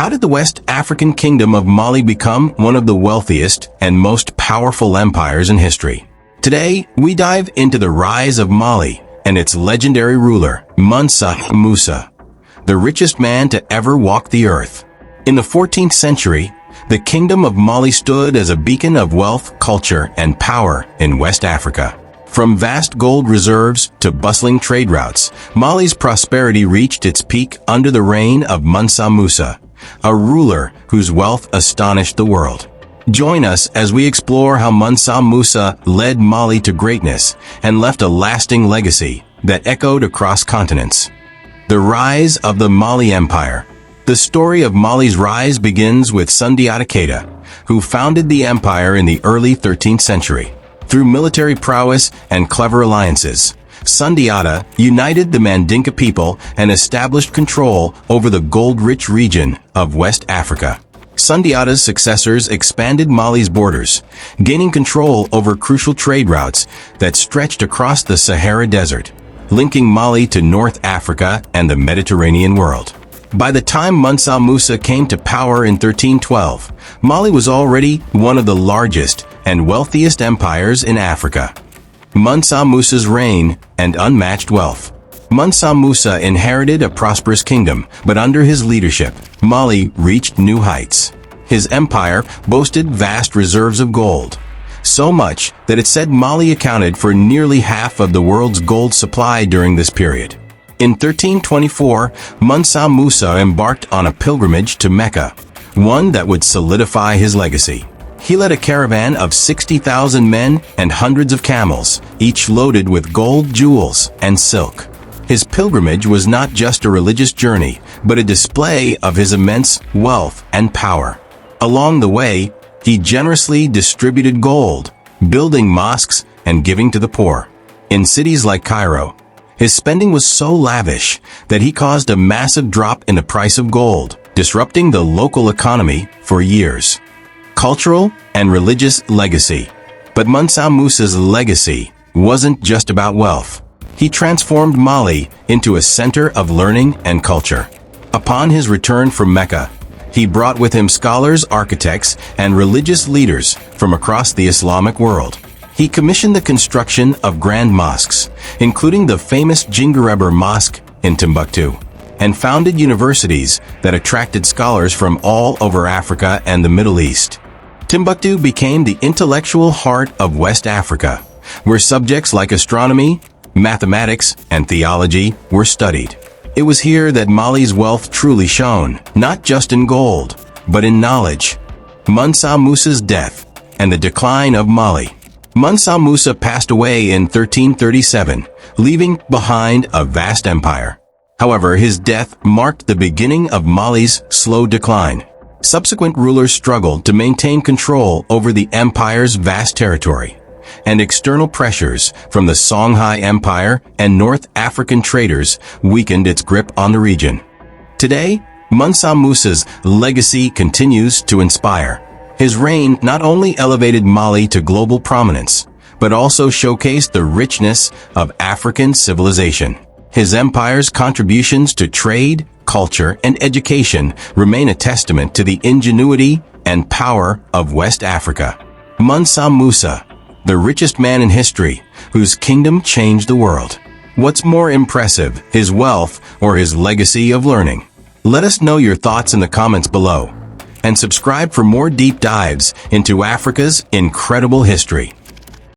How did the West African Kingdom of Mali become one of the wealthiest and most powerful empires in history? Today, we dive into the rise of Mali and its legendary ruler, Mansa Musa, the richest man to ever walk the earth. In the 14th century, the Kingdom of Mali stood as a beacon of wealth, culture, and power in West Africa. From vast gold reserves to bustling trade routes, Mali's prosperity reached its peak under the reign of Mansa Musa, a ruler whose wealth astonished the world. Join us as we explore how Mansa Musa led Mali to greatness and left a lasting legacy that echoed across continents. The rise of the Mali Empire. The story of Mali's rise begins with Sundiata Keita, who founded the empire in the early 13th century. Through military prowess and clever alliances, Sundiata united the Mandinka people and established control over the gold-rich region of West Africa. Sundiata's successors expanded Mali's borders, gaining control over crucial trade routes that stretched across the Sahara Desert, linking Mali to North Africa and the Mediterranean world. By the time Mansa Musa came to power in 1312, Mali was already one of the largest and wealthiest empires in Africa. Mansa Musa's reign and unmatched wealth. Mansa Musa inherited a prosperous kingdom, but under his leadership, Mali reached new heights. His empire boasted vast reserves of gold, so much that it said Mali accounted for nearly half of the world's gold supply during this period. In 1324, Mansa Musa embarked on a pilgrimage to Mecca, one that would solidify his legacy. He led a caravan of 60,000 men and hundreds of camels, each loaded with gold, jewels, and silk. His pilgrimage was not just a religious journey, but a display of his immense wealth and power. Along the way, he generously distributed gold, building mosques and giving to the poor. In cities like Cairo, his spending was so lavish that he caused a massive drop in the price of gold, disrupting the local economy for years. Cultural and religious legacy. But Mansa Musa's legacy wasn't just about wealth. He transformed Mali into a center of learning and culture. Upon his return from Mecca, he brought with him scholars, architects, and religious leaders from across the Islamic world. He commissioned the construction of grand mosques, including the famous Djinguereber Mosque in Timbuktu, and founded universities that attracted scholars from all over Africa and the Middle East. Timbuktu became the intellectual heart of West Africa, where subjects like astronomy, mathematics, and theology were studied. It was here that Mali's wealth truly shone, not just in gold, but in knowledge. Mansa Musa's death and the decline of Mali. Mansa Musa passed away in 1337, leaving behind a vast empire. However, his death marked the beginning of Mali's slow decline. Subsequent rulers struggled to maintain control over the empire's vast territory, and external pressures from the Songhai Empire and North African traders weakened its grip on the region. Today, Mansa Musa's legacy continues to inspire. His reign not only elevated Mali to global prominence, but also showcased the richness of African civilization. His empire's contributions to trade, culture, and education remain a testament to the ingenuity and power of West Africa. Mansa Musa, the richest man in history, whose kingdom changed the world. What's more impressive, his wealth or his legacy of learning? Let us know your thoughts in the comments below, and subscribe for more deep dives into Africa's incredible history.